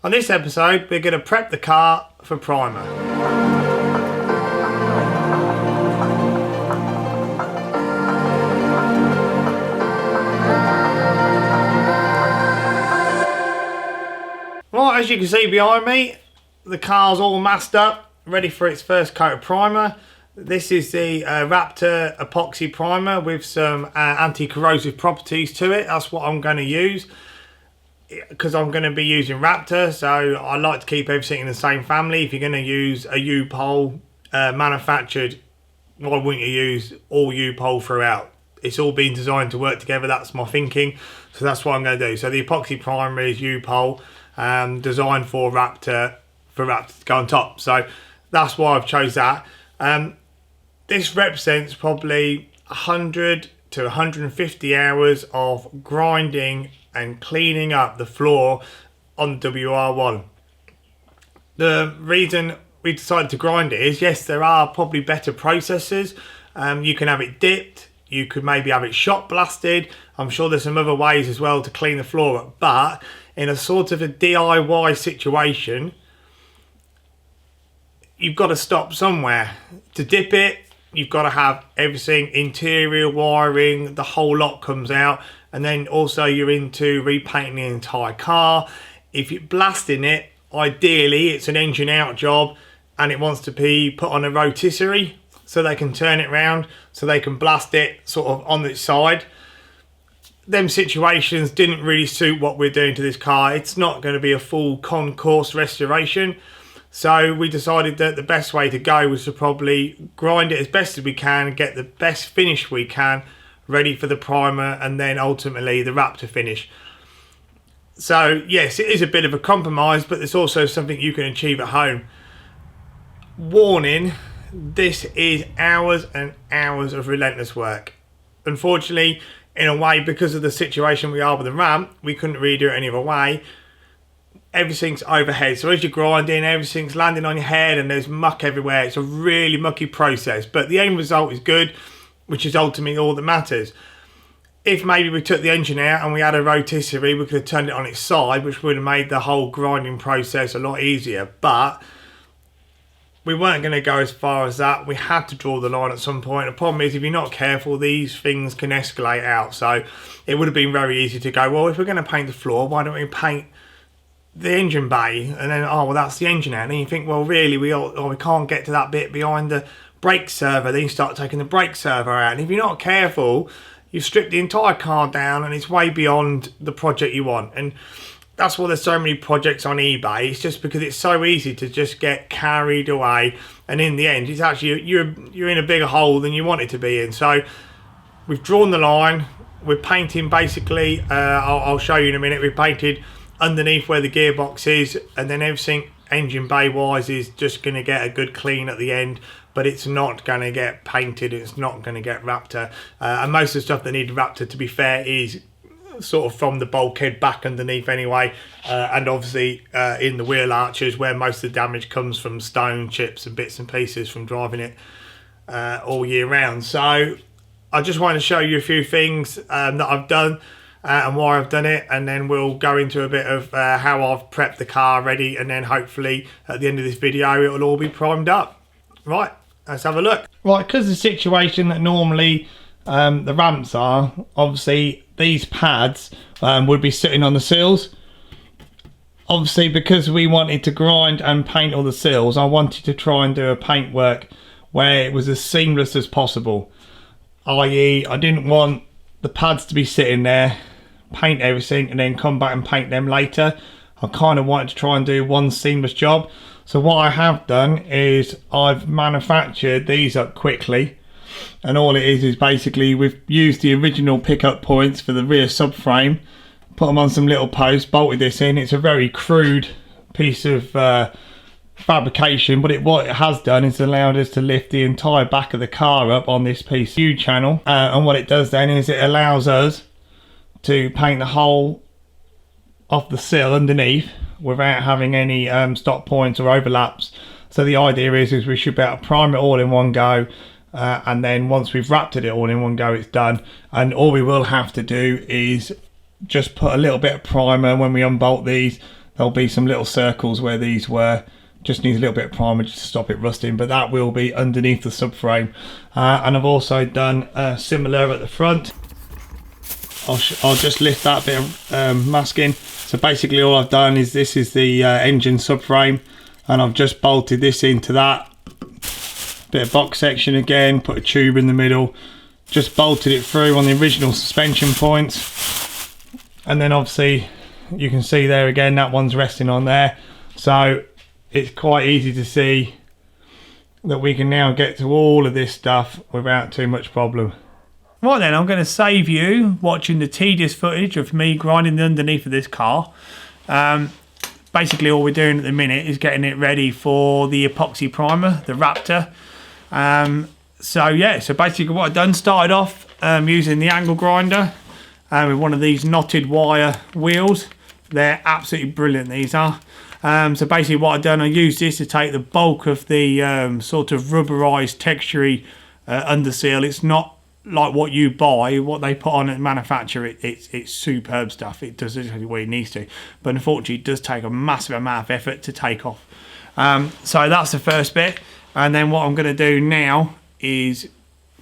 On this episode, we're going to prep the car for primer. Right, as you can see behind me, the car's all masked up, ready for its first coat of primer. This is the Raptor epoxy primer with some anti-corrosive properties to it. That's what I'm going to use because I'm going to be using Raptor, so I like to keep everything in the same family. If you're going to use a U-Pole manufactured, why wouldn't you use all U-Pole throughout? It's all been designed to work together. That's my thinking, so that's what I'm going to do. So the epoxy primer is U-Pole, designed for Raptor to go on top. So that's why I've chose that. This represents probably 100 to 150 hours of grinding and cleaning up the floor on the WR1. The reason we decided to grind it is, yes, there are probably better processes. You can have it dipped, you could maybe have it shot blasted. I'm sure there's some other ways as well to clean the floor up, but in a sort of a DIY situation, you've got to stop somewhere. To dip it, you've got to have everything, interior wiring, the whole lot comes out, and then also you're into repainting the entire car. If you're blasting it, ideally it's an engine out job and it wants to be put on a rotisserie so they can turn it around, so they can blast it sort of on its side. Them situations didn't really suit what we're doing to this car. It's not going to be a full concourse restoration. So we decided that the best way to go was to probably grind it as best as we can, get the best finish we can, ready for the primer and then ultimately the Raptor finish. So yes, it is a bit of a compromise, but it's also something you can achieve at home. Warning, this is hours and hours of relentless work. Unfortunately, in a way, because of the situation we are with the ramp, we couldn't really do it any other way. Everything's overhead, so as you're grinding, everything's landing on your head and there's muck everywhere. It's a really mucky process, but the end result is good, which is ultimately all that matters. If maybe we took the engine out and we had a rotisserie, we could have turned it on its side, which would have made the whole grinding process a lot easier, but we weren't going to go as far as that. We had to draw the line at some point. The problem is, if you're not careful, these things can escalate out. So it would have been very easy to go, well, if we're going to paint the floor, why don't we paint the engine bay? And then, oh, well, that's the engine out. And then you think, well, really, we can't get to that bit behind the brake servo. Then you start taking the brake servo out. And if you're not careful, you've stripped the entire car down and it's way beyond the project you want. And that's why there's so many projects on eBay. It's just because it's so easy to just get carried away. And in the end, it's actually, you're in a bigger hole than you want it to be in. So we've drawn the line. We're painting basically, I'll show you in a minute. We've painted underneath where the gearbox is, and then everything engine bay wise is just going to get a good clean at the end, but it's not going to get painted, it's not going to get Raptor, and most of the stuff that needs Raptor, to be fair, is sort of from the bulkhead back underneath anyway, and obviously in the wheel arches where most of the damage comes from stone chips and bits and pieces from driving it all year round. So I just want to show you a few things that I've done and why I've done it, and then we'll go into a bit of how I've prepped the car ready, and then hopefully at the end of this video it'll all be primed up. Right, let's have a look. Right, because the situation that normally the ramps are, obviously these pads would be sitting on the seals. Obviously, because we wanted to grind and paint all the seals, I wanted to try and do a paint work where it was as seamless as possible, i.e. I didn't want the pads to be sitting there, paint everything and then come back and paint them later. I kind of wanted to try and do one seamless job. So what I have done is I've manufactured these up quickly, and all it is basically we've used the original pickup points for the rear subframe, put them on some little posts, bolted this in. It's a very crude piece of fabrication, but what it has done is allowed us to lift the entire back of the car up on this piece U channel, and what it does then is it allows us to paint the whole of the sill underneath without having any stop points or overlaps. So the idea is we should be able to prime it all in one go, and then once we've wrapped it all in one go, it's done. And all we will have to do is just put a little bit of primer when we unbolt these, there'll be some little circles where these were. Just needs a little bit of primer just to stop it rusting, but that will be underneath the subframe. And I've also done similar at the front. I'll just lift that bit of masking. So basically all I've done is, this is the engine subframe, and I've just bolted this into that bit of box section again, put a tube in the middle, just bolted it through on the original suspension points, and then obviously you can see there again that one's resting on there, so it's quite easy to see that we can now get to all of this stuff without too much problem. Right then, I'm going to save you watching the tedious footage of me grinding the underneath of this car. Basically all we're doing at the minute is getting it ready for the epoxy primer, the Raptor. So yeah, so basically what I've done, started off using the angle grinder with one of these knotted wire wheels. They're absolutely brilliant, these are. So basically what I've done, I used this to take the bulk of the sort of rubberized textury underseal. It's not like what you buy, what they put on at manufacture. It's superb stuff. It does exactly what it needs to, but unfortunately it does take a massive amount of effort to take off. So that's the first bit, and then what I'm going to do now is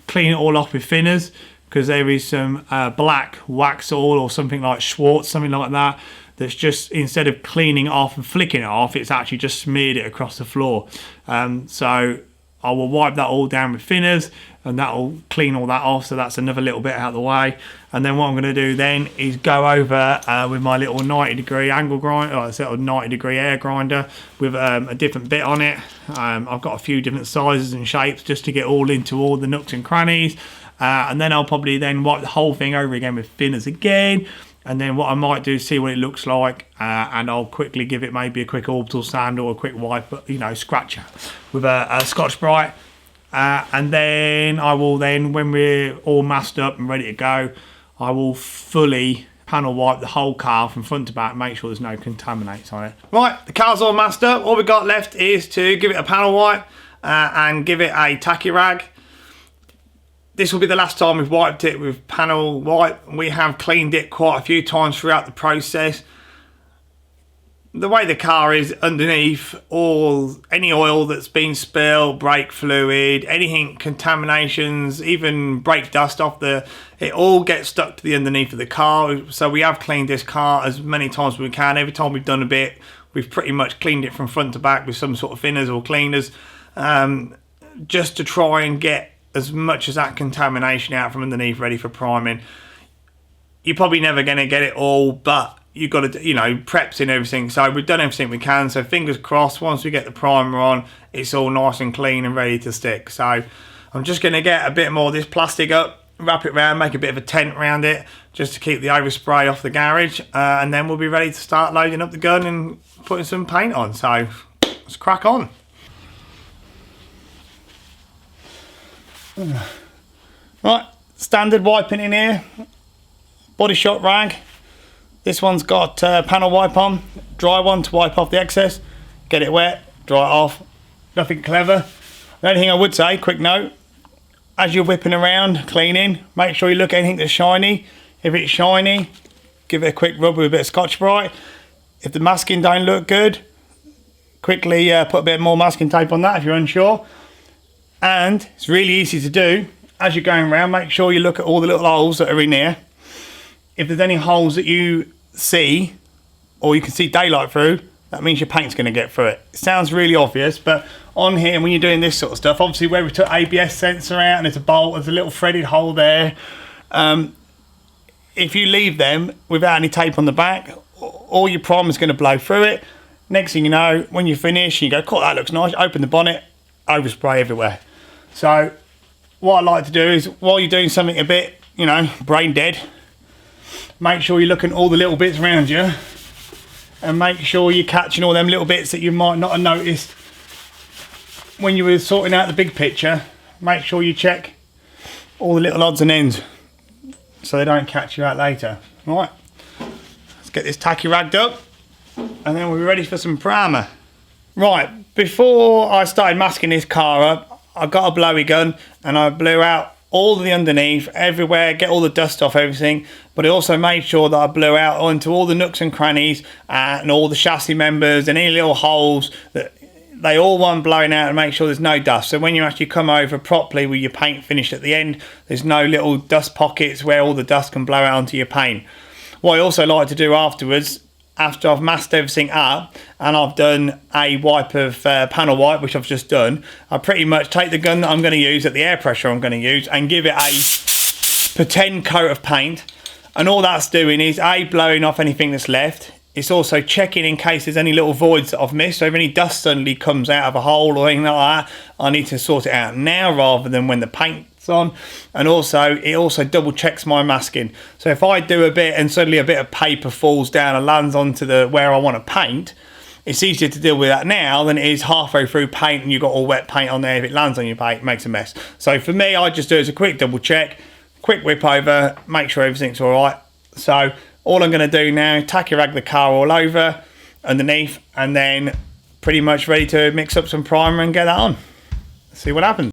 clean it all off with thinners, because there is some black wax oil or something like Schwartz, something like that, that's just, instead of cleaning it off and flicking it off, it's actually just smeared it across the floor. So I will wipe that all down with thinners, and that'll clean all that off. So that's another little bit out of the way. And then what I'm going to do then is go over with my little 90-degree angle grinder, or a sort of 90-degree air grinder with a different bit on it. I've got a few different sizes and shapes just to get all into all the nooks and crannies. And then I'll probably then wipe the whole thing over again with thinners again. And then what I might do is see what it looks like, and I'll quickly give it maybe a quick orbital sand or a quick wipe, you know, scratcher with a Scotch-Brite. And then I will then, when we're all masked up and ready to go, I will fully panel wipe the whole car from front to back, make sure there's no contaminants on it. Right, the car's all masked up. All we've got left is to give it a panel wipe and give it a tacky rag. This will be the last time we've wiped it with panel wipe. We have cleaned it quite a few times throughout the process. The way the car is underneath, any oil that's been spilled, brake fluid, anything, contaminations, even brake dust off it all gets stuck to the underneath of the car. So we have cleaned this car as many times as we can. Every time we've done a bit, we've pretty much cleaned it from front to back with some sort of thinners or cleaners, just to try and get as much as that contamination out from underneath, ready for priming. You're probably never going to get it all, but you've got to, you know, preps and everything. So we've done everything we can. So fingers crossed, once we get the primer on, it's all nice and clean and ready to stick. So I'm just going to get a bit more of this plastic up, wrap it around, make a bit of a tent around it, just to keep the overspray off the garage. And then we'll be ready to start loading up the gun and putting some paint on. So let's crack on. Right, standard wiping in here, body shop rag. This one's got panel wipe on, dry one to wipe off the excess, get it wet, dry it off. Nothing clever. The only thing I would say, quick note, as you're whipping around cleaning, make sure you look at anything that's shiny. If it's shiny, give it a quick rub with a bit of Scotch-Brite. If the masking don't look good, quickly put a bit more masking tape on that if you're unsure. And it's really easy to do. As you're going around, make sure you look at all the little holes that are in here. If there's any holes that you see, or you can see daylight through, that means your paint's going to get through it. It sounds really obvious, but on here, when you're doing this sort of stuff, obviously where we took ABS sensor out and there's a bolt, there's a little threaded hole there. If you leave them without any tape on the back, all your primer's going to blow through it. Next thing you know, when you finish, you go, cool, that looks nice, open the bonnet, overspray everywhere. So what I like to do is, while you're doing something a bit, you know, brain dead, make sure you're looking at all the little bits around you and make sure you're catching all them little bits that you might not have noticed when you were sorting out the big picture. Make sure you check all the little odds and ends so they don't catch you out later. All right, let's get this tacky ragged up and then we'll be ready for some primer. Right, before I started masking this car up, I got a blowy gun and I blew out all the underneath, everywhere, get all the dust off everything, but I also made sure that I blew out onto all the nooks and crannies and all the chassis members and any little holes, that they all want blowing out, and make sure there's no dust. So when you actually come over properly with your paint finish at the end, there's no little dust pockets where all the dust can blow out onto your paint. What I also like to do afterwards, after I've masked everything up and I've done a wipe of panel wipe, which I've just done, I pretty much take the gun that I'm going to use at the air pressure I'm going to use and give it a pretend coat of paint, and all that's doing is A, blowing off anything that's left. It's also checking in case there's any little voids that I've missed. So if any dust suddenly comes out of a hole or anything like that, I need to sort it out now rather than when the paint's on. And also, it also double checks my masking. So if I do a bit and suddenly a bit of paper falls down and lands onto the where I want to paint, it's easier to deal with that now than it is halfway through paint and you've got all wet paint on there. If it lands on your paint, it makes a mess. So for me, I just do is a quick double check, quick whip over, make sure everything's all right. So all I'm going to do now is tacky rag the car all over underneath, and then pretty much ready to mix up some primer and get that on. See what happens.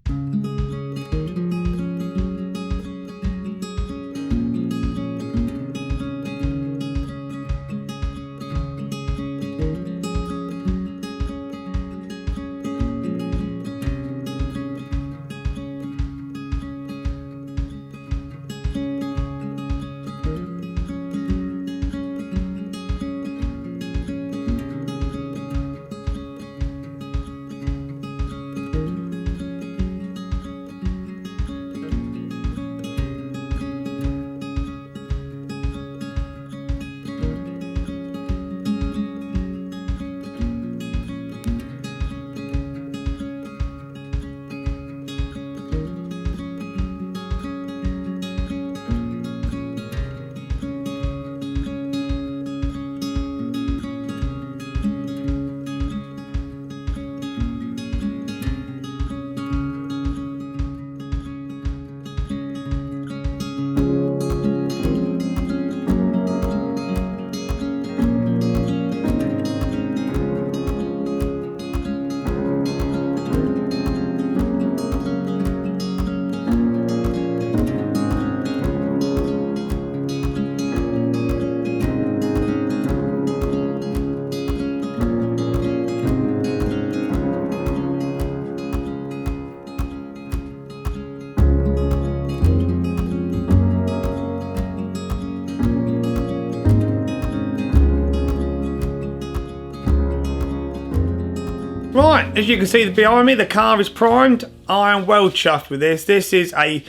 Right, as you can see behind me, the car is primed. I am well chuffed with this. This is a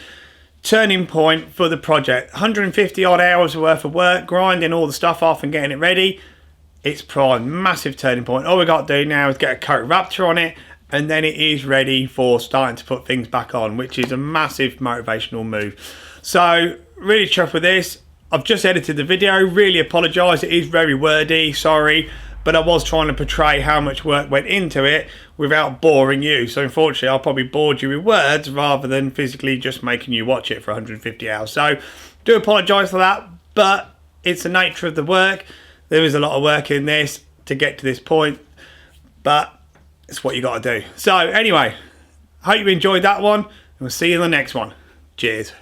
turning point for the project. 150 odd hours worth of work, grinding all the stuff off and getting it ready. It's primed, massive turning point. All we got to do now is get a coat of Raptor on it, and then it is ready for starting to put things back on, which is a massive motivational move. So, really chuffed with this. I've just edited the video, really apologise, it is very wordy, sorry. But I was trying to portray how much work went into it without boring you. So unfortunately, I'll probably bored you with words rather than physically just making you watch it for 150 hours. So do apologise for that, but it's the nature of the work. There is a lot of work in this to get to this point, but it's what you got to do. So anyway, hope you enjoyed that one, and we'll see you in the next one. Cheers.